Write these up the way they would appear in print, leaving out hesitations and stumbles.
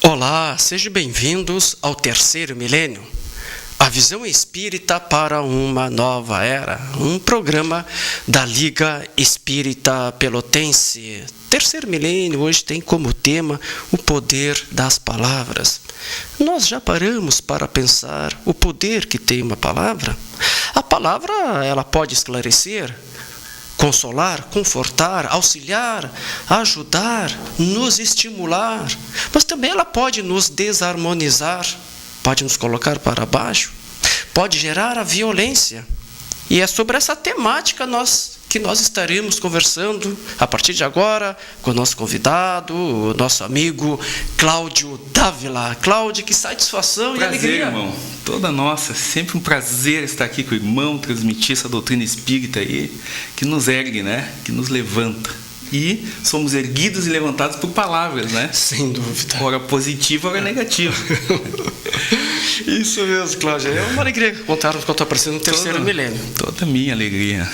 Olá, sejam bem-vindos ao terceiro milênio, a visão espírita para uma nova era, um programa da Liga Espírita Pelotense. Terceiro milênio hoje tem como tema o poder das palavras. Nós já paramos para pensar o poder que tem uma palavra? A palavra, ela pode esclarecer, consolar, confortar, auxiliar, ajudar, nos estimular, mas também ela pode nos desarmonizar, pode nos colocar para baixo, pode gerar a violência. E é sobre essa temática que nós estaremos conversando a partir de agora com o nosso convidado, o nosso amigo Cláudio Dávila. Cláudio, que satisfação e alegria. Irmão, toda nossa, sempre um prazer estar aqui com o irmão, transmitir essa doutrina espírita aí, que nos ergue, né? Que nos levanta. E somos erguidos e levantados por palavras, né? Sem dúvida. Ora positiva, ora negativa. Isso mesmo, Cláudio. É uma alegria contar que eu estou aparecendo no terceiro milênio. Toda minha alegria.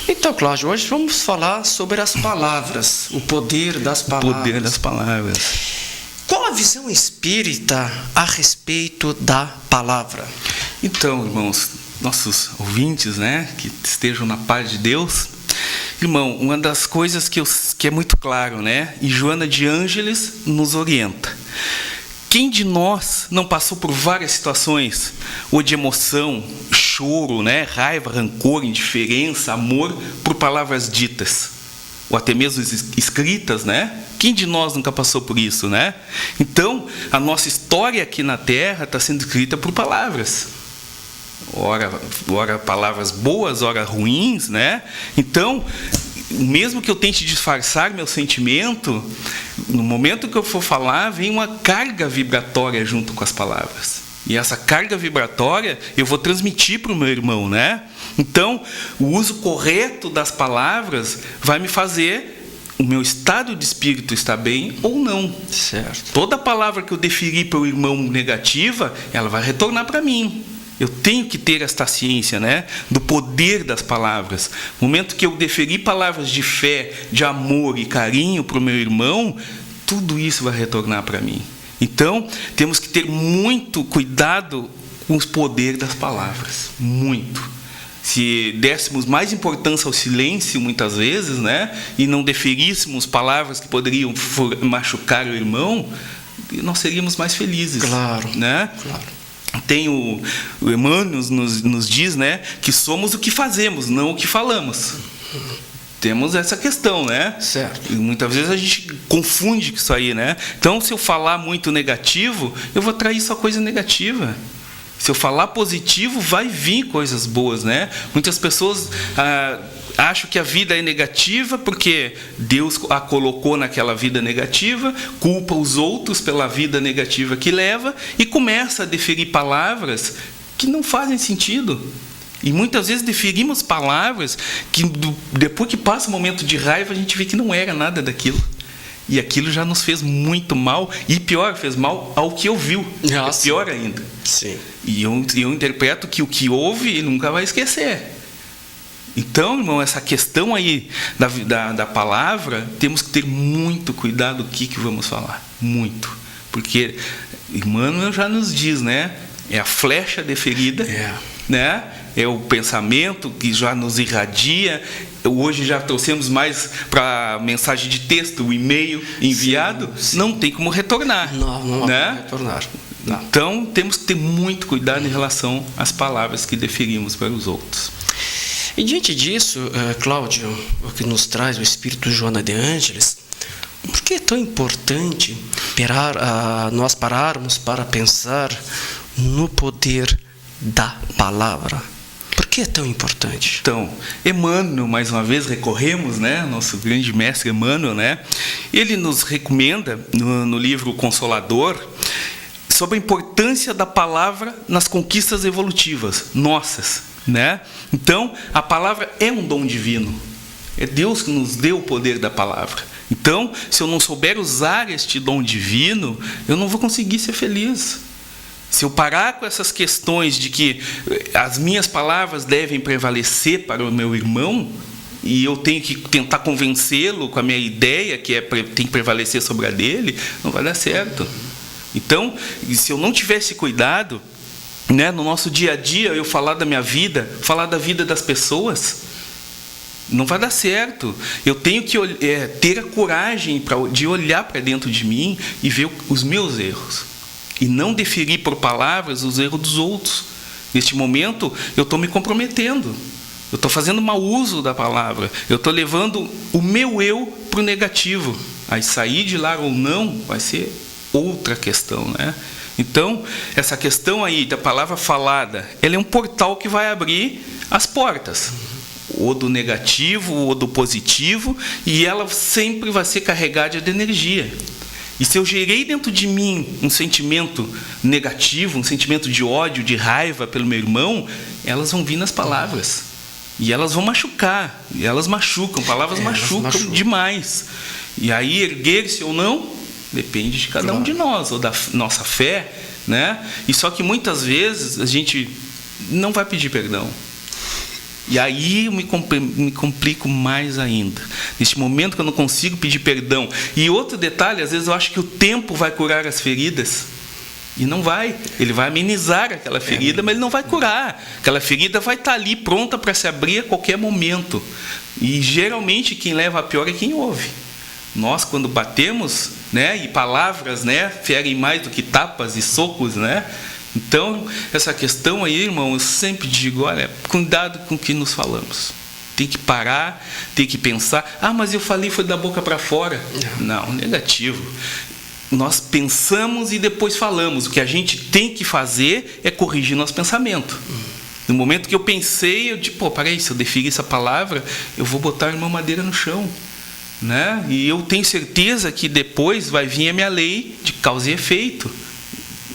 Então, Cláudio, hoje vamos falar sobre as palavras, o poder das palavras. O poder das palavras. Qual a visão espírita a respeito da palavra? Então, irmãos, nossos ouvintes, né, que estejam na paz de Deus. Irmão, uma das coisas que é muito claro, né, e Joana de Ângeles nos orienta. Quem de nós não passou por várias situações, ou de emoção, choro, né, raiva, rancor, indiferença, amor, por palavras ditas, ou até mesmo escritas, né? Quem de nós nunca passou por isso, né? Então, a nossa história aqui na Terra está sendo escrita por palavras. Ora palavras boas, ora ruins, né? Então, mesmo que eu tente disfarçar meu sentimento, no momento que eu for falar, vem uma carga vibratória junto com as palavras. E essa carga vibratória eu vou transmitir para o meu irmão, né? Então, o uso correto das palavras vai me fazer o meu estado de espírito estar bem ou não. Certo. Toda palavra que eu deferir para o irmão negativa, ela vai retornar para mim. Eu tenho que ter esta ciência, né, do poder das palavras. No momento que eu deferir palavras de fé, de amor e carinho para o meu irmão, tudo isso vai retornar para mim. Então, temos que ter muito cuidado com o poder das palavras. Muito. Se dessemos mais importância ao silêncio, muitas vezes, né, e não deferíssemos palavras que poderiam machucar o irmão, nós seríamos mais felizes. Claro, né? Claro. Tem o Emmanuel nos diz, né, que somos o que fazemos, não o que falamos. Temos essa questão, né? Certo. E muitas vezes a gente confunde com isso aí, né? Então, se eu falar muito negativo, eu vou atrair só coisa negativa. Se eu falar positivo, vai vir coisas boas, né? Muitas pessoas acham que a vida é negativa porque Deus a colocou naquela vida negativa, culpa os outros pela vida negativa que leva e começa a deferir palavras que não fazem sentido. E muitas vezes deferimos palavras que depois que passa o momento de raiva a gente vê que não era nada daquilo. E aquilo já nos fez muito mal, e pior, fez mal ao que ouviu. Nossa. É pior ainda. Sim. E eu interpreto que o que ouve ele nunca vai esquecer. Então, irmão, essa questão aí da palavra, temos que ter muito cuidado do que vamos falar. Muito. Porque Emmanuel já nos diz, né? É a flecha deferida, né? É o pensamento que já nos irradia. Hoje já trouxemos mais para mensagem de texto, o e-mail enviado. Sim. Não tem como retornar. Não né? Como retornar. Não. Então, temos que ter muito cuidado em relação às palavras que deferimos para os outros. E diante disso, Cláudio, o que nos traz o Espírito Joana de Ângeles, por que é tão importante nós pararmos para pensar no poder da palavra? Por que é tão importante? Então, Emmanuel, mais uma vez, recorremos, né? Nosso grande mestre Emmanuel, né? Ele nos recomenda, no livro Consolador, sobre a importância da palavra nas conquistas evolutivas nossas, né? Então, a palavra é um dom divino. É Deus que nos deu o poder da palavra. Então, se eu não souber usar este dom divino, eu não vou conseguir ser feliz. Se eu parar com essas questões de que as minhas palavras devem prevalecer para o meu irmão, e eu tenho que tentar convencê-lo com a minha ideia, que tem que prevalecer sobre a dele, não vai dar certo. Então, se eu não tivesse cuidado, né, no nosso dia a dia, eu falar da minha vida, falar da vida das pessoas, não vai dar certo. Eu tenho que ter a coragem de olhar para dentro de mim e ver os meus erros. E não deferir por palavras os erros dos outros. Neste momento, eu estou me comprometendo. Eu estou fazendo mau uso da palavra. Eu estou levando o meu eu para o negativo. Aí sair de lá ou não vai ser outra questão, né? Então, essa questão aí da palavra falada, ela é um portal que vai abrir as portas. Ou do negativo, ou do positivo, e ela sempre vai ser carregada de energia. E se eu gerei dentro de mim um sentimento negativo, um sentimento de ódio, de raiva pelo meu irmão, elas vão vir nas palavras. E elas vão machucar. E elas machucam. Palavras machucam demais. E aí, erguer-se ou não, depende de cada um de nós, ou da nossa fé, né? E só que muitas vezes a gente não vai pedir perdão. E aí eu me complico mais ainda. Neste momento que eu não consigo pedir perdão. E outro detalhe, às vezes eu acho que o tempo vai curar as feridas. E não vai. Ele vai amenizar aquela ferida, mas ele não vai curar. Aquela ferida vai estar ali pronta para se abrir a qualquer momento. E geralmente quem leva a pior é quem ouve. Nós, quando batemos, né, e palavras, né, ferem mais do que tapas e socos, né? Então, essa questão aí, irmão, eu sempre digo, olha, cuidado com o que nos falamos. Tem que parar, tem que pensar, mas eu falei, foi da boca para fora. Não, negativo. Nós pensamos e depois falamos. O que a gente tem que fazer é corrigir nosso pensamento. No momento que eu pensei, eu digo, peraí, se eu deferir essa palavra, eu vou botar a irmã Madeira no chão. Né? E eu tenho certeza que depois vai vir a minha lei de causa e efeito.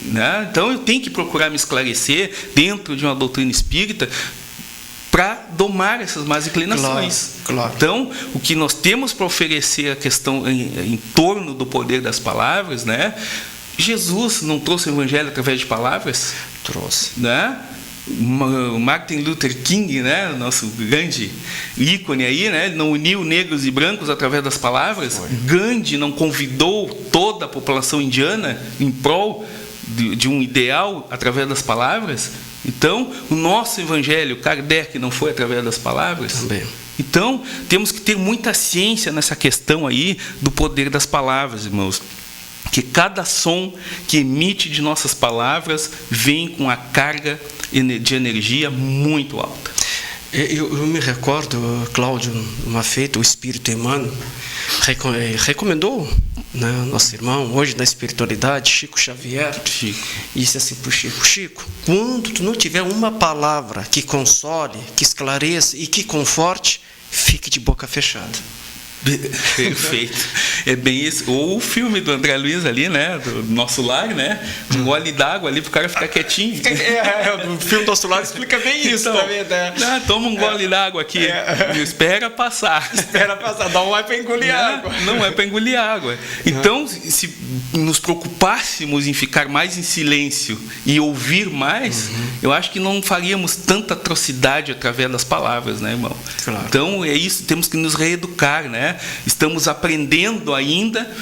Né? Então eu tenho que procurar me esclarecer dentro de uma doutrina espírita para domar essas más inclinações. Claro. Então, o que nós temos para oferecer a questão em torno do poder das palavras, né? Jesus não trouxe o evangelho através de palavras? Trouxe. Né? Martin Luther King, né, nosso grande ícone aí, né, ele não uniu negros e brancos através das palavras. Gandhi não convidou toda a população indiana em prol de um ideal através das palavras. Então, o nosso evangelho, Kardec, não foi através das palavras? Também. Então, temos que ter muita ciência nessa questão aí do poder das palavras, irmãos. Que cada som que emite de nossas palavras vem com a carga de energia muito alta. Eu me recordo, Cláudio, uma feita, o Espírito Emmanuel recomendou, né, nosso irmão, hoje na espiritualidade, Chico Xavier, disse assim para o Chico, quando tu não tiver uma palavra que console, que esclareça e que conforte, fique de boca fechada. Perfeito. É bem isso. Ou o filme do André Luiz ali, né? Do Nosso Lar, né? Um gole d'água ali pro cara ficar quietinho. O filme do Nosso Lar explica bem isso também, né? Toma um gole d'água aqui. Espera passar. Espera passar. Não é para engolir água. Não é para engolir água. Então, se nos preocupássemos em ficar mais em silêncio e ouvir mais, eu acho que não faríamos tanta atrocidade através das palavras, né, irmão? Claro. Então, é isso. Temos que nos reeducar, né? Estamos aprendendo ainda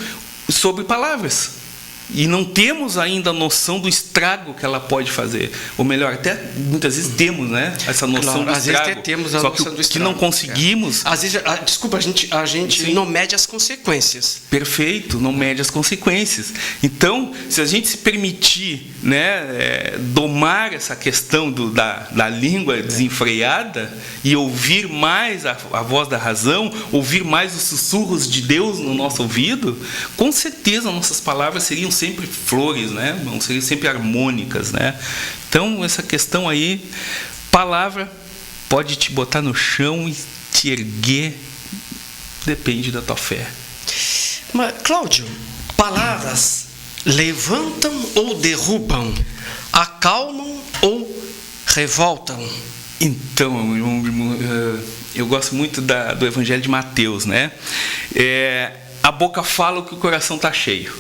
sobre palavras e não temos ainda a noção do estrago que ela pode fazer, ou melhor, até muitas vezes temos, né, essa noção do às estrago, vezes até temos a só noção do estrago, que não conseguimos. Às vezes, desculpa, a gente não mede as consequências. Perfeito, não mede as consequências. Então, se a gente se permitir, né, domar essa questão da língua desenfreada e ouvir mais a voz da razão, ouvir mais os sussurros de Deus no nosso ouvido, com certeza nossas palavras seriam sempre flores, né? Seriam sempre harmônicas, né? Então, essa questão aí, palavra pode te botar no chão e te erguer, depende da tua fé. Mas, Cláudio, palavras levantam ou derrubam, acalmam ou revoltam? Então, eu gosto muito do Evangelho de Mateus, né? A boca fala o que o coração está cheio.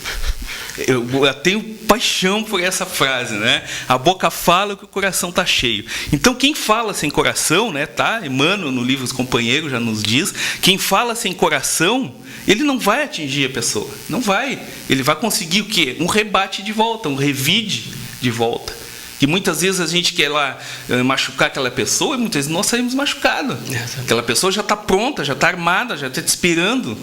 Eu tenho paixão por essa frase, né? A boca fala que o coração está cheio. Então, quem fala sem coração, né? Tá? Emmanuel, no livro Os Companheiros, já nos diz, quem fala sem coração, ele não vai atingir a pessoa. Não vai. Ele vai conseguir o quê? Um rebate de volta, um revide de volta. E muitas vezes a gente quer lá machucar aquela pessoa e muitas vezes nós saímos machucados. Aquela pessoa já está pronta, já está armada, já está te esperando.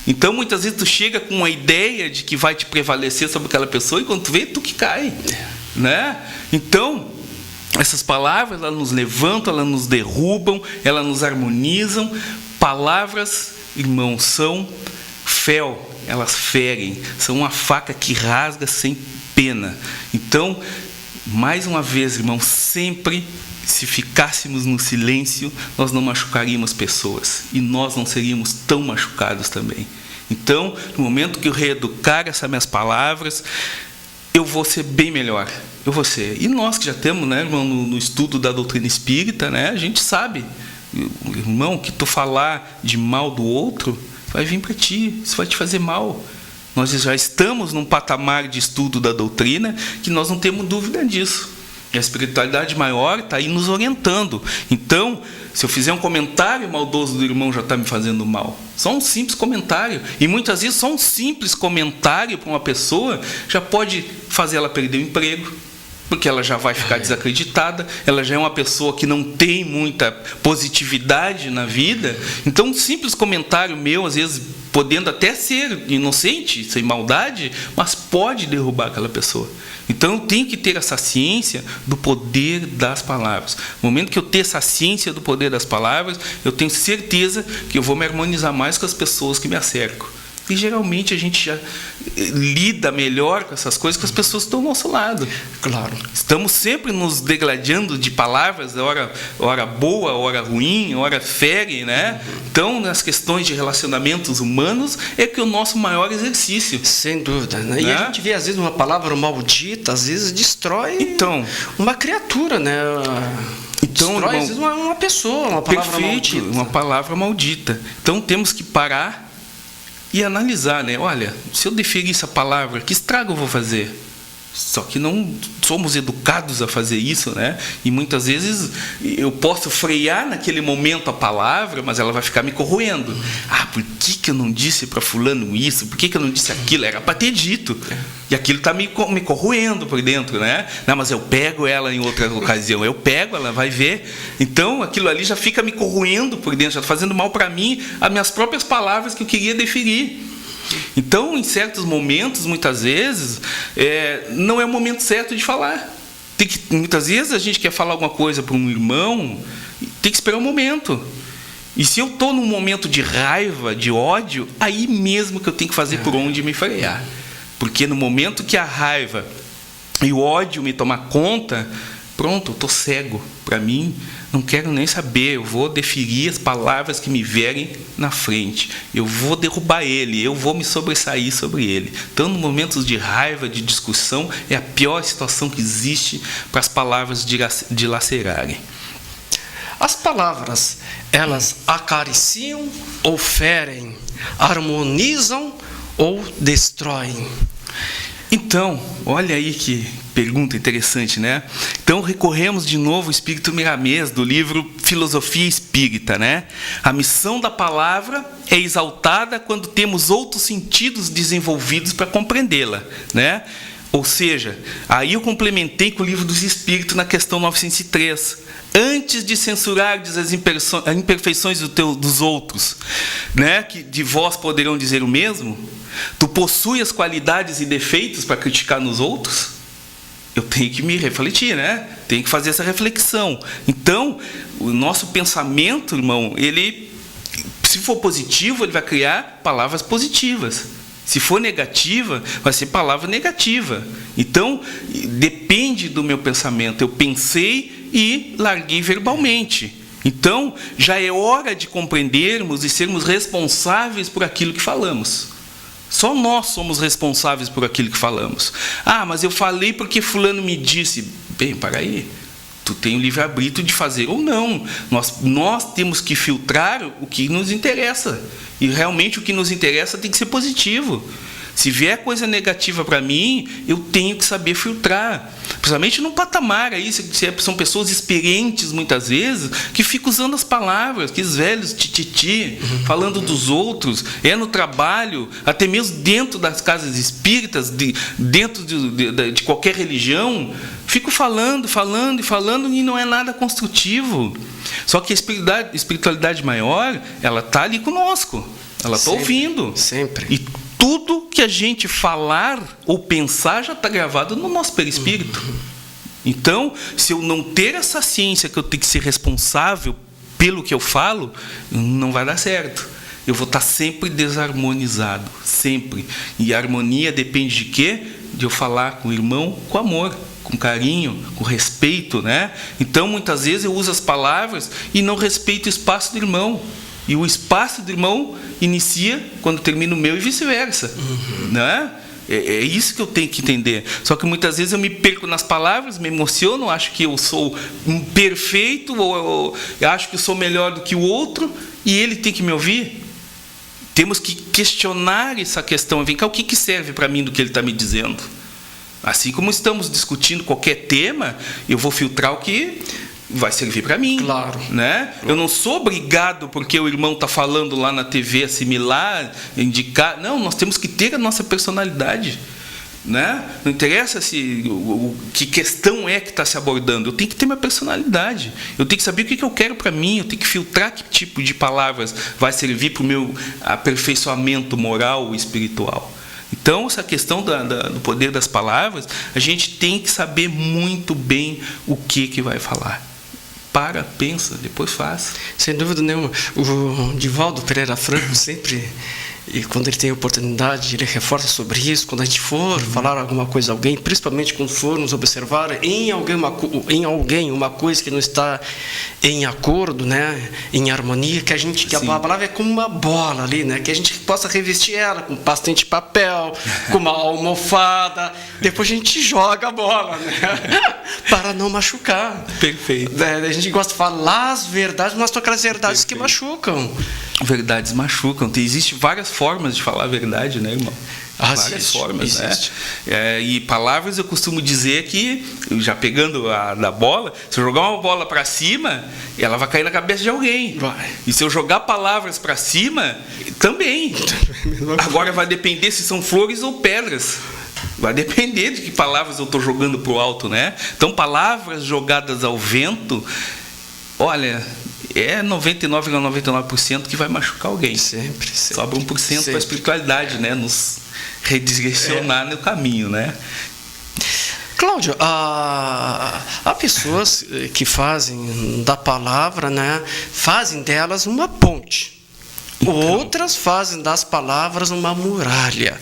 Então muitas vezes tu chega com uma ideia de que vai te prevalecer sobre aquela pessoa e quando tu vê, tu que cai. Né? Então, essas palavras, elas nos levantam, elas nos derrubam, elas nos harmonizam. Palavras, irmãos, são fel, elas ferem, são uma faca que rasga sem pena. Então, mais uma vez, irmão, sempre, se ficássemos no silêncio, nós não machucaríamos pessoas. E nós não seríamos tão machucados também. Então, no momento que eu reeducar essas minhas palavras, eu vou ser bem melhor. Eu vou ser. E nós que já temos, né, irmão, no estudo da doutrina espírita, né, a gente sabe, irmão, que tu falar de mal do outro, vai vir para ti, isso vai te fazer mal. Nós já estamos num patamar de estudo da doutrina que nós não temos dúvida disso. E a espiritualidade maior está aí nos orientando. Então, se eu fizer um comentário maldoso do irmão, já está me fazendo mal. Só um simples comentário. E muitas vezes só um simples comentário para uma pessoa já pode fazer ela perder o emprego, porque ela já vai ficar desacreditada, ela já é uma pessoa que não tem muita positividade na vida. Então, um simples comentário meu, às vezes, podendo até ser inocente, sem maldade, mas pode derrubar aquela pessoa. Então, eu tenho que ter essa ciência do poder das palavras. No momento que eu ter essa ciência do poder das palavras, eu tenho certeza que eu vou me harmonizar mais com as pessoas que me acercam. E geralmente a gente já lida melhor com essas coisas com as pessoas que estão ao nosso lado. Claro. Estamos sempre nos degladiando de palavras, hora boa, hora ruim, hora fere, né? Então, nas questões de relacionamentos humanos, é que é o nosso maior exercício. Sem dúvida. Né? E a gente vê, às vezes, uma palavra maldita, às vezes destrói uma criatura, né? Então, destrói, às vezes, uma pessoa, uma palavra maldita. Uma palavra maldita. Então, temos que parar e analisar, né? Olha, se eu deferir essa palavra, que estrago eu vou fazer? Só que não somos educados a fazer isso, né? E muitas vezes eu posso frear naquele momento a palavra, mas ela vai ficar me corroendo. Ah, por que eu não disse para fulano isso? Por que eu não disse aquilo? Era para ter dito. E aquilo está me corroendo por dentro, né? Não, mas eu pego ela em outra ocasião. Eu pego, ela vai ver. Então, aquilo ali já fica me corroendo por dentro, já está fazendo mal para mim, as minhas próprias palavras que eu queria deferir. Então, em certos momentos, muitas vezes, não é o momento certo de falar. Muitas vezes a gente quer falar alguma coisa para um irmão, tem que esperar um momento. E se eu estou num momento de raiva, de ódio, aí mesmo que eu tenho que fazer por onde me frear. Porque no momento que a raiva e o ódio me tomar conta, pronto, eu estou cego. Para mim, não quero nem saber, eu vou deferir as palavras que me vierem na frente. Eu vou derrubar ele, eu vou me sobressair sobre ele. Então, nos momentos de raiva, de discussão, é a pior situação que existe para as palavras dilacerarem. As palavras, elas acariciam ou ferem, harmonizam ou destroem? Então, olha aí que pergunta interessante, né? Então, recorremos de novo ao Espírito Miramês, do livro Filosofia Espírita, né? A missão da palavra é exaltada quando temos outros sentidos desenvolvidos para compreendê-la, né? Ou seja, aí eu complementei com o livro dos Espíritos na questão 903. Antes de censurardes as imperfeições dos outros, né? Que de vós poderão dizer o mesmo, tu possui as qualidades e defeitos para criticar nos outros? Eu tenho que me refletir, né? Tenho que fazer essa reflexão. Então, o nosso pensamento, irmão, ele, se for positivo, ele vai criar palavras positivas. Se for negativa, vai ser palavra negativa. Então, depende do meu pensamento. Eu pensei e larguei verbalmente. Então, já é hora de compreendermos e sermos responsáveis por aquilo que falamos. Só nós somos responsáveis por aquilo que falamos. Ah, mas eu falei porque fulano me disse. Bem, para aí. Tu tem o livre-arbítrio de fazer ou não. Nós temos que filtrar o que nos interessa. E realmente o que nos interessa tem que ser positivo. Se vier coisa negativa para mim, eu tenho que saber filtrar. Principalmente num patamar aí, são pessoas experientes muitas vezes, que ficam usando as palavras, aqueles velhos tititi, falando dos outros, no trabalho, até mesmo dentro das casas espíritas, dentro de qualquer religião, fico falando e não é nada construtivo. Só que a espiritualidade maior, ela está ali conosco, ela está ouvindo. Sempre. E tudo que a gente falar ou pensar já está gravado no nosso perispírito. Então, se eu não ter essa ciência que eu tenho que ser responsável pelo que eu falo, não vai dar certo. Eu vou estar sempre desarmonizado, sempre. E a harmonia depende de quê? De eu falar com o irmão com amor, com carinho, com respeito, né? Então, muitas vezes eu uso as palavras e não respeito o espaço do irmão. E o espaço do irmão inicia quando termina o meu e vice-versa. Né? É isso que eu tenho que entender. Só que muitas vezes eu me perco nas palavras, me emociono, acho que eu sou perfeito, ou eu acho que eu sou melhor do que o outro, e ele tem que me ouvir. Temos que questionar essa questão. Vem cá, o que serve para mim do que ele está me dizendo? Assim como estamos discutindo qualquer tema, eu vou filtrar o que vai servir para mim. Claro. Né? Eu não sou obrigado, porque o irmão está falando lá na TV, assimilar, indicar. Não, nós temos que ter a nossa personalidade. Né? Não interessa que questão é que está se abordando. Eu tenho que ter minha personalidade. Eu tenho que saber o que eu quero para mim. Eu tenho que filtrar que tipo de palavras vai servir para o meu aperfeiçoamento moral e espiritual. Então, essa questão do poder das palavras, a gente tem que saber muito bem o que vai falar. Para, pensa, depois faz. Sem dúvida nenhuma. O Divaldo Pereira Franco sempre, e quando ele tem oportunidade, ele reforça sobre isso. Quando a gente for falar alguma coisa a alguém, principalmente quando formos observar em alguém uma coisa que não está em acordo, né, em harmonia, que a palavra é como uma bola ali, né, que a gente possa revestir ela com bastante papel, com uma almofada, depois a gente joga a bola, né, para não machucar. Perfeito. A gente gosta de falar as verdades, mas são aquelas verdades que machucam. Verdades machucam. Existem várias formas de falar a verdade, né, irmão? Várias formas, existe. Né? E palavras, eu costumo dizer que, já pegando a da bola, se eu jogar uma bola para cima, ela vai cair na cabeça de alguém. Vai. E se eu jogar palavras para cima, também. Agora vai depender se são flores ou pedras. Vai depender de que palavras eu estou jogando para o alto, né? Então, palavras jogadas ao vento, olha, é 99,99% que vai machucar alguém. Sempre. Sobra 1% para a espiritualidade, né? Nos redirecionar no caminho, né? Cláudio, há pessoas que fazem da palavra, né? Fazem delas uma ponte. Então, outras fazem das palavras uma muralha.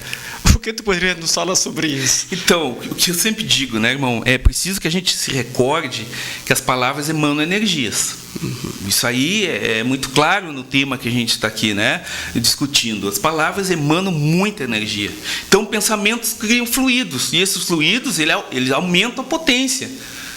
O que tu poderia nos falar sobre isso? Então, o que eu sempre digo, né, irmão, é preciso que a gente se recorde que as palavras emanam energias. Isso aí é muito claro no tema que a gente está aqui, né, discutindo. As palavras emanam muita energia. Então, pensamentos criam fluidos, e esses fluidos eles aumentam a potência.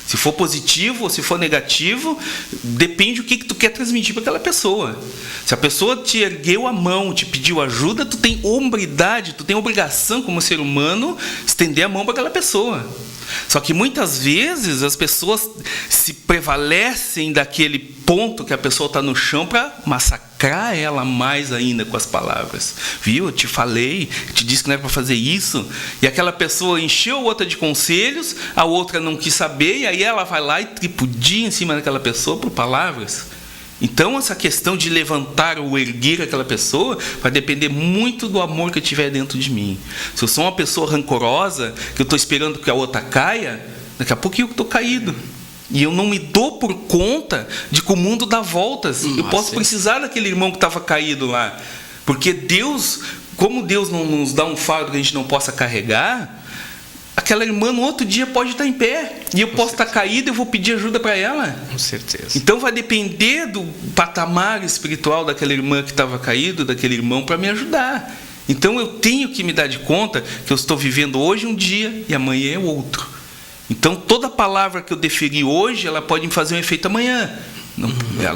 Se for positivo ou se for negativo, depende do que tu quer transmitir para aquela pessoa. Se a pessoa te ergueu a mão, te pediu ajuda, tu tem hombridade, tu tem obrigação como ser humano estender a mão para aquela pessoa. Só que muitas vezes as pessoas se prevalecem daquele ponto que a pessoa está no chão para massacrar ela mais ainda com as palavras. Viu? Eu te falei, te disse que não era para fazer isso. E aquela pessoa encheu a outra de conselhos, a outra não quis saber, e aí ela vai lá e tripudia em cima daquela pessoa por palavras. Então, essa questão de levantar ou erguer aquela pessoa vai depender muito do amor que tiver dentro de mim. Se eu sou uma pessoa rancorosa, que eu estou esperando que a outra caia, daqui a pouco eu estou caído. E eu não me dou por conta de que o mundo dá voltas. Eu posso precisar daquele irmão que estava caído lá. Porque Deus, como Deus não nos dá um fardo que a gente não possa carregar, aquela irmã no outro dia pode estar em pé. E eu posso estar caído e eu vou pedir ajuda para ela. Com certeza. Então vai depender do patamar espiritual daquela irmã que estava caído, daquele irmão, para me ajudar. Então eu tenho que me dar de conta que eu estou vivendo hoje um dia e amanhã é outro. Então toda palavra que eu deferi hoje, ela pode me fazer um efeito amanhã.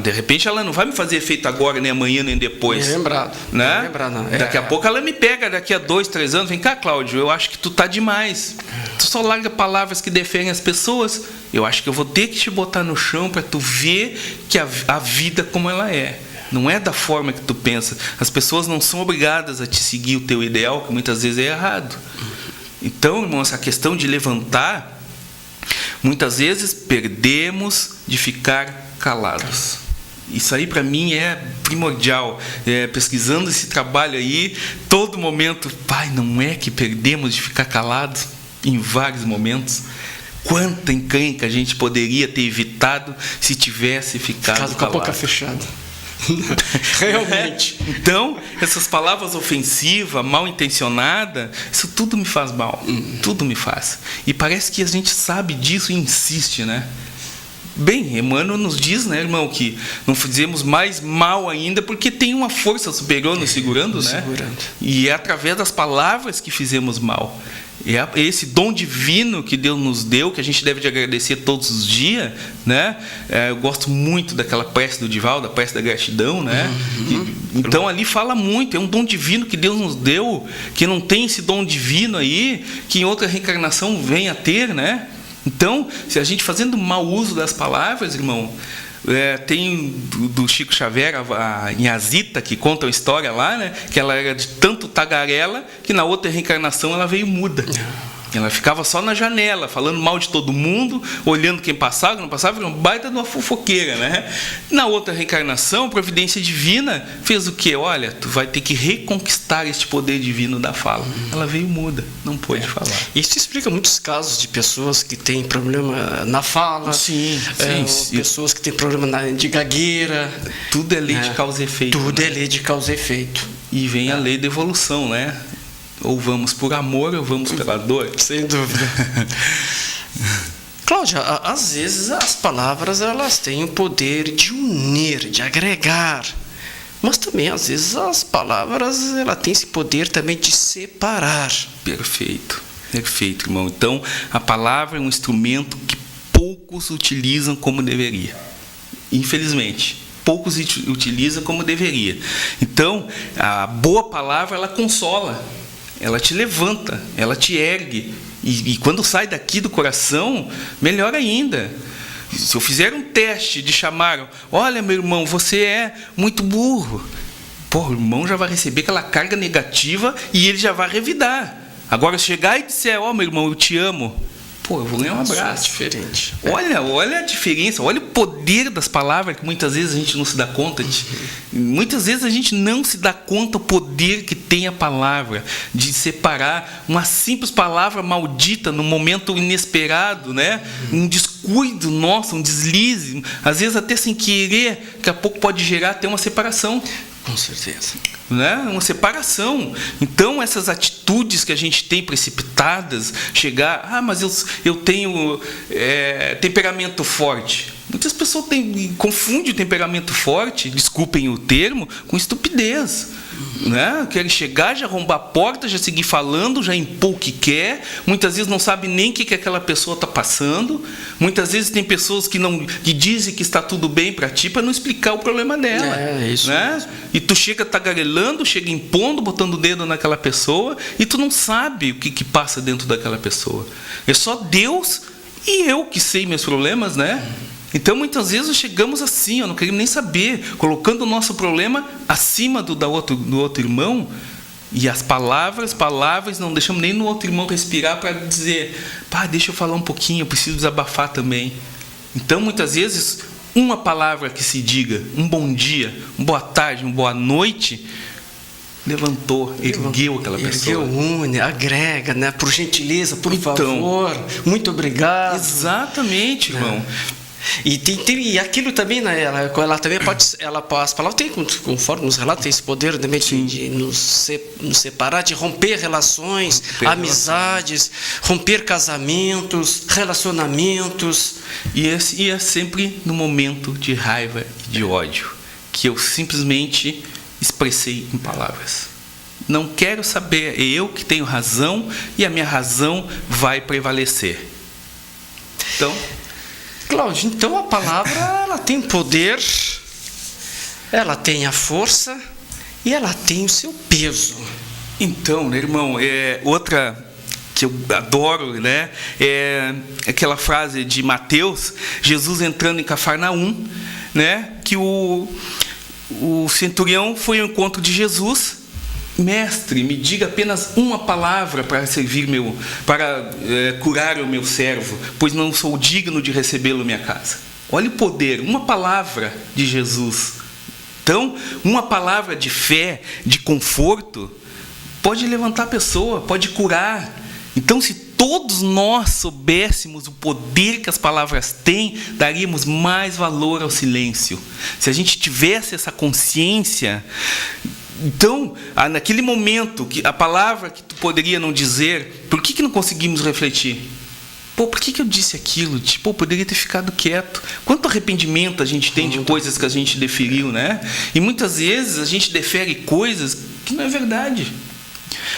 De repente ela não vai me fazer efeito agora, nem amanhã, nem depois. Lembrado. Né? Lembrado. Daqui a pouco ela me pega, daqui a 2, 3 anos, vem cá, Cláudio, eu acho que tu tá demais. Tu só larga palavras que defendem as pessoas. Eu acho que eu vou ter que te botar no chão para tu ver que a vida como ela é. Não é da forma que tu pensa. As pessoas não são obrigadas a te seguir o teu ideal, que muitas vezes é errado. Então, irmão, essa questão de levantar, muitas vezes perdemos de ficar calados. Isso aí para mim é primordial. Pesquisando esse trabalho aí, todo momento, pai, não é que perdemos de ficar calados em vários momentos? Quanta encrenca a gente poderia ter evitado se tivesse ficado calado. Com a boca fechada. Realmente. Então, essas palavras ofensivas, mal intencionadas, isso tudo me faz mal. Tudo me faz. E parece que a gente sabe disso e insiste, né? Bem, Emmanuel nos diz, né, irmão, que não fizemos mais mal ainda porque tem uma força superior nos segurando, né? E é através das palavras que fizemos mal. É esse dom divino que Deus nos deu, que a gente deve de agradecer todos os dias, né? Eu gosto muito daquela prece do Divaldo, da prece da gratidão, né? Então ali fala muito, é um dom divino que Deus nos deu, que não tem esse dom divino aí, que em outra reencarnação vem a ter, né? Então, se a gente fazendo mau uso das palavras, irmão, tem do Chico Xavier, a Inhazita, que conta a história lá, né? Que ela era de tanto tagarela que na outra reencarnação ela veio muda. Ela ficava só na janela, falando mal de todo mundo, olhando quem passava, não passava, era um baita de uma fofoqueira, né? Na outra reencarnação, a providência divina fez o quê? Olha, tu vai ter que reconquistar este poder divino da fala. Ela veio muda, não pôde falar. Isso explica muitos casos de pessoas que têm problema na fala, pessoas que têm problema de gagueira. Tudo é lei de causa e efeito. Tudo é lei de causa e efeito. E vem a lei da evolução, né? Ou vamos por amor ou vamos pela dor. Sem dúvida. Cláudia, às vezes as palavras elas têm o poder de unir, de agregar. Mas também, às vezes, as palavras ela têm esse poder também de separar. Perfeito. Perfeito, irmão. Então, a palavra é um instrumento que poucos utilizam como deveria. Infelizmente. Poucos utilizam como deveria. Então, a boa palavra, ela consola. Ela te levanta, ela te ergue. E quando sai daqui do coração, melhor ainda. Se eu fizer um teste de chamar, olha, meu irmão, você é muito burro. Pô, o irmão já vai receber aquela carga negativa e ele já vai revidar. Agora, chegar e disser, ó, meu irmão, eu te amo. Pô, eu vou ganhar um abraço. É diferente. Olha a diferença, olha o poder das palavras que muitas vezes a gente não se dá conta. Muitas vezes a gente não se dá conta do poder que tem a palavra, de separar uma simples palavra maldita num momento inesperado, né? Um descuido nosso, um deslize, às vezes até sem querer, daqui a pouco pode gerar até uma separação. Com certeza. Né? Uma separação. Então essas atitudes que a gente tem precipitadas, chegar, mas eu tenho temperamento forte. Muitas pessoas confundem o temperamento forte, desculpem o termo, com estupidez. Né? Querem chegar, já arrombar a porta, já seguir falando, já impor o que quer. Muitas vezes não sabe nem o que aquela pessoa está passando. Muitas vezes tem pessoas que dizem que está tudo bem para ti, para não explicar o problema dela. É isso. Né? E tu chega tagarelando, chega impondo, botando o dedo naquela pessoa, e tu não sabe o que passa dentro daquela pessoa. É só Deus e eu que sei meus problemas, né? Então, muitas vezes, chegamos assim, não queremos nem saber, colocando o nosso problema acima do outro irmão, e as palavras, não deixamos nem no outro irmão respirar para dizer, deixa eu falar um pouquinho, eu preciso desabafar também. Então, muitas vezes, uma palavra que se diga, um bom dia, uma boa tarde, uma boa noite, ergueu aquela pessoa. Une, agrega, né? Por gentileza, por favor, muito obrigado. Exatamente, irmão. E aquilo também, né, ela também pode, as palavras têm, conforme nos relatos, tem esse poder também de nos separar, de romper relações, amizades, romper casamentos, relacionamentos. E é sempre no momento de raiva e de ódio que eu simplesmente expressei em palavras. Não quero saber, é eu que tenho razão e a minha razão vai prevalecer. Então, Cláudio, então a palavra ela tem poder, ela tem a força e ela tem o seu peso. Então, né, irmão, outra que eu adoro, né, é aquela frase de Mateus, Jesus entrando em Cafarnaum, né, que o centurião foi ao encontro de Jesus. Mestre, me diga apenas uma palavra para curar o meu servo, pois não sou digno de recebê-lo em minha casa. Olha o poder, uma palavra de Jesus. Então, uma palavra de fé, de conforto, pode levantar a pessoa, pode curar. Então, se todos nós soubéssemos o poder que as palavras têm, daríamos mais valor ao silêncio. Se a gente tivesse essa consciência, então, naquele momento, a palavra que tu poderia não dizer, por que não conseguimos refletir? Pô, por que eu disse aquilo? Tipo, poderia ter ficado quieto. Quanto arrependimento a gente tem de coisas que a gente deferiu, né? E muitas vezes a gente defere coisas que não é verdade.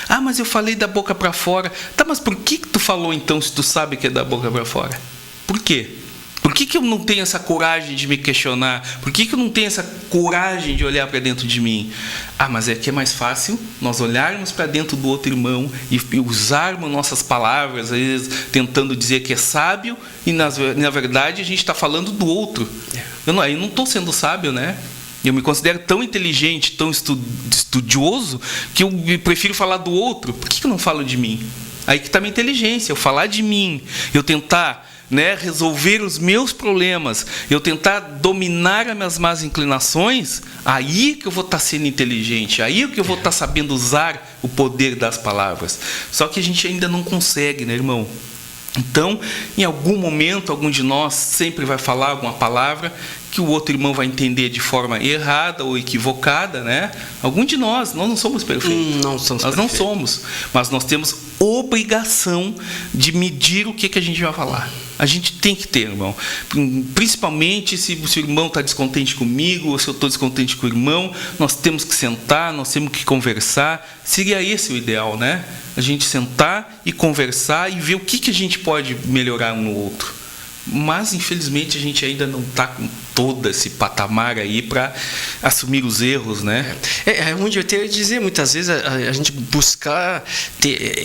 Ah, mas eu falei da boca para fora. Tá, mas por que tu falou então, se tu sabe que é da boca para fora? Por quê? Por que eu não tenho essa coragem de me questionar? Por que eu não tenho essa coragem de olhar para dentro de mim? Ah, mas é que é mais fácil nós olharmos para dentro do outro irmão e usarmos nossas palavras, às vezes tentando dizer que é sábio, e na verdade a gente está falando do outro. Eu não estou sendo sábio, né? Eu me considero tão inteligente, tão estudioso, que eu prefiro falar do outro. Por que eu não falo de mim? Aí que está a minha inteligência, eu falar de mim, eu tentar, né, resolver os meus problemas, eu tentar dominar as minhas más inclinações, aí que eu vou estar sendo inteligente, aí que eu vou estar sabendo usar o poder das palavras. Só que a gente ainda não consegue, né, irmão? Então, em algum momento, algum de nós sempre vai falar alguma palavra que o outro irmão vai entender de forma errada ou equivocada, né? Algum de nós não somos perfeitos. Nós não somos, mas nós temos obrigação de medir o que a gente vai falar. A gente tem que ter, irmão. Principalmente se o seu irmão está descontente comigo, ou se eu estou descontente com o irmão, nós temos que sentar, nós temos que conversar. Seria esse o ideal, né? A gente sentar e conversar e ver o que a gente pode melhorar um no outro. Mas, infelizmente, a gente ainda não está com todo esse patamar aí para assumir os erros, né? Onde eu tenho a dizer, muitas vezes, a gente buscar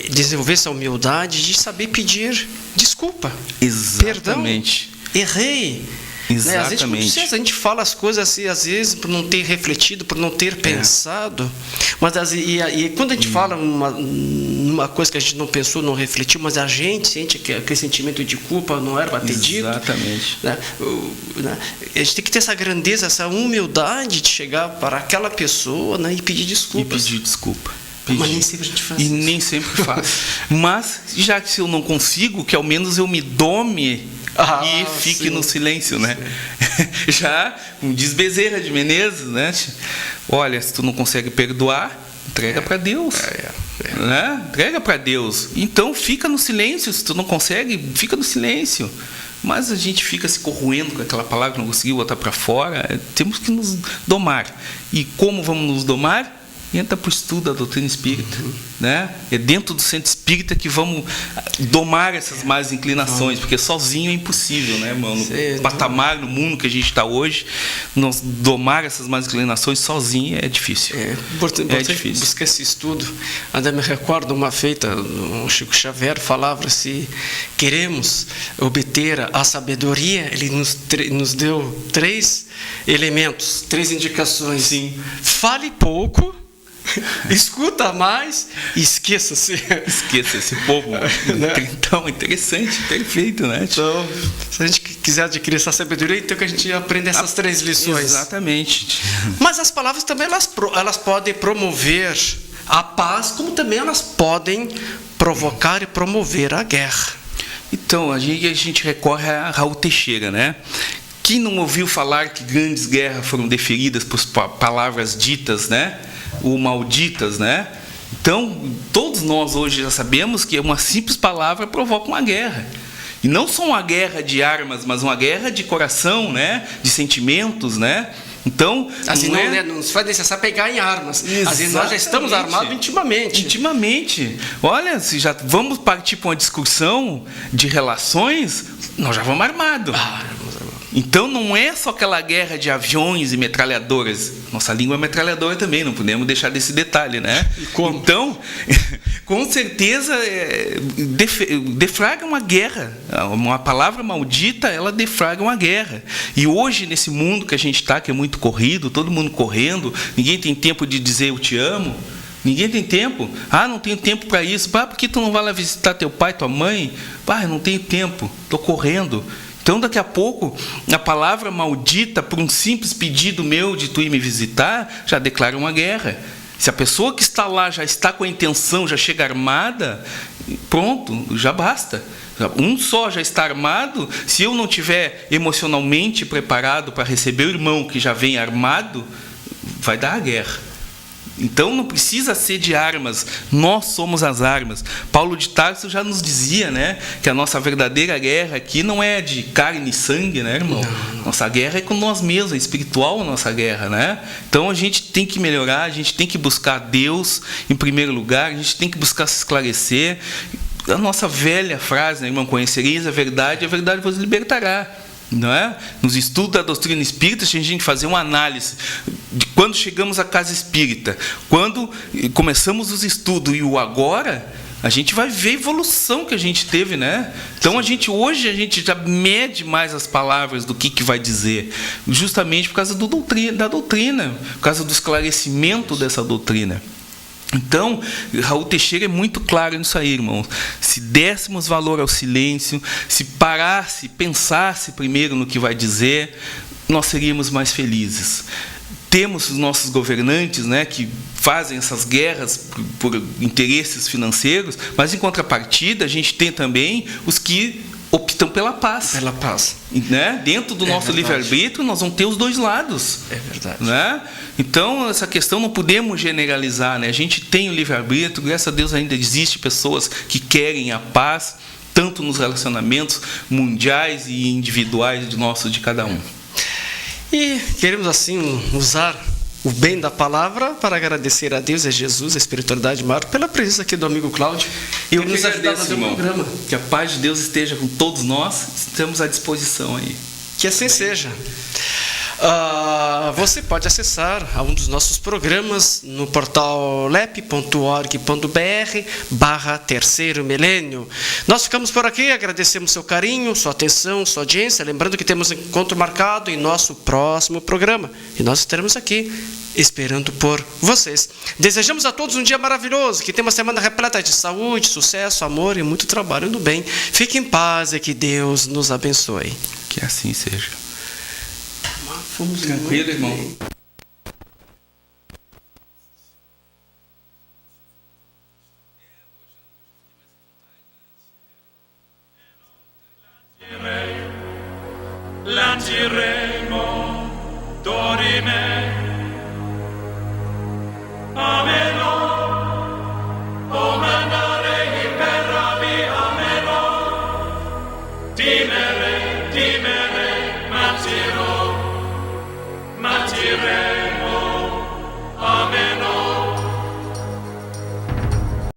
desenvolver essa humildade de saber pedir desculpa. Exatamente. Perdão, errei. Exatamente. A gente fala as coisas assim, às vezes, por não ter refletido, por não ter pensado. Mas quando a gente fala uma coisa que a gente não pensou, não refletiu, mas a gente sente aquele sentimento de culpa, não era para ter dito. Exatamente. Né? A gente tem que ter essa grandeza, essa humildade de chegar para aquela pessoa, né, e pedir desculpas. Mas nem sempre a gente faz isso. Nem sempre faz. Mas, já que se eu não consigo, que ao menos eu me dome e fique no silêncio, né? Já, como diz Bezerra de Menezes, né? Olha, se tu não consegue perdoar, entrega para Deus. Né? Entrega para Deus. Então, fica no silêncio. Se tu não consegue, fica no silêncio. Mas a gente fica se corroendo com aquela palavra que não conseguiu botar para fora. Temos que nos domar. E como vamos nos domar? Entra para o estudo da doutrina espírita, né? É dentro do centro espírita que vamos domar essas más inclinações, porque sozinho é impossível, né, irmão? No patamar, no mundo que a gente está hoje, nós domar essas más inclinações sozinho é difícil. É difícil buscar esse estudo. Ainda me recordo uma feita, o Chico Xavier falava: se queremos obter a sabedoria, ele nos deu 3 elementos, 3 indicações. Sim. Fale pouco, escuta mais e esqueça-se. Esqueça esse povo. Então, interessante, perfeito, né? Então, se a gente quiser adquirir essa sabedoria, então que a gente aprenda essas 3 lições. Exatamente. Mas as palavras também elas podem promover a paz, como também elas podem provocar e promover a guerra. Então, a gente recorre a Raul Teixeira, né? Quem não ouviu falar que grandes guerras foram deferidas por palavras ditas, né? Ou malditas, né? Então, todos nós hoje já sabemos que uma simples palavra provoca uma guerra. E não só uma guerra de armas, mas uma guerra de coração, né? De sentimentos, né? Então, assim, não se faz necessário pegar em armas. Às vezes nós já estamos armados intimamente. Intimamente. Olha, se já vamos partir para uma discussão de relações, nós já vamos armados. Então não é só aquela guerra de aviões e metralhadoras. Nossa língua é metralhadora também, não podemos deixar desse detalhe, né? E como? Então, com certeza, deflagra uma guerra. Uma palavra maldita, ela deflagra uma guerra. E hoje, nesse mundo que a gente está, que é muito corrido, todo mundo correndo, ninguém tem tempo de dizer eu te amo. Ninguém tem tempo. Não tenho tempo para isso. Por que tu não vai lá visitar teu pai, tua mãe? Eu não tenho tempo, estou correndo. Então, daqui a pouco, a palavra maldita, por um simples pedido meu de tu ir me visitar, já declara uma guerra. Se a pessoa que está lá já está com a intenção, já chega armada, pronto, já basta. Um só já está armado. Se eu não estiver emocionalmente preparado para receber o irmão que já vem armado, vai dar a guerra. Então não precisa ser de armas, nós somos as armas. Paulo de Tarso já nos dizia, né, que a nossa verdadeira guerra aqui não é de carne e sangue, né, irmão? Não. Nossa guerra é com nós mesmos, é espiritual a nossa guerra, né? Então a gente tem que melhorar, a gente tem que buscar Deus em primeiro lugar, a gente tem que buscar se esclarecer. A nossa velha frase, né, irmão, conhecereis a verdade vos libertará. Não é? Nos estudos da doutrina espírita, a gente tem que fazer uma análise de quando chegamos à casa espírita, quando começamos os estudos e o agora, a gente vai ver a evolução que a gente teve, né? Então hoje a gente já mede mais as palavras do que vai dizer, justamente por causa da doutrina, por causa do esclarecimento dessa doutrina. Então, Raul Teixeira é muito claro nisso aí, irmãos. Se dessemos valor ao silêncio, se parasse, pensasse primeiro no que vai dizer, nós seríamos mais felizes. Temos os nossos governantes, né, que fazem essas guerras por interesses financeiros, mas em contrapartida a gente tem também os que optam pela paz. Pela paz. Né? Dentro do nosso livre-arbítrio, nós vamos ter os dois lados. É verdade. Né? Então, essa questão não podemos generalizar. Né? A gente tem o livre-arbítrio, graças a Deus ainda existe pessoas que querem a paz, tanto nos relacionamentos mundiais e individuais de cada um. E queremos assim usar o bem da palavra para agradecer a Deus e a Jesus, a espiritualidade maior, pela presença aqui do amigo Cláudio. E eu nos ajudar a fazer o programa. Que a paz de Deus esteja com todos nós, estamos à disposição aí. Que assim seja. Você pode acessar um dos nossos programas no portal lep.org.br/terceiro milênio. Nós ficamos por aqui, agradecemos seu carinho, sua atenção, sua audiência, lembrando que temos encontro marcado em nosso próximo programa e nós estaremos aqui esperando por vocês. Desejamos a todos um dia maravilhoso, que tenha uma semana repleta de saúde, sucesso, amor e muito trabalho no bem. Fique em paz e que Deus nos abençoe. Que assim seja. Fomos tranquilo, irmão. Lanciremo dorime. Ameno. O mandare imperavi ameno. Timere, matiremo.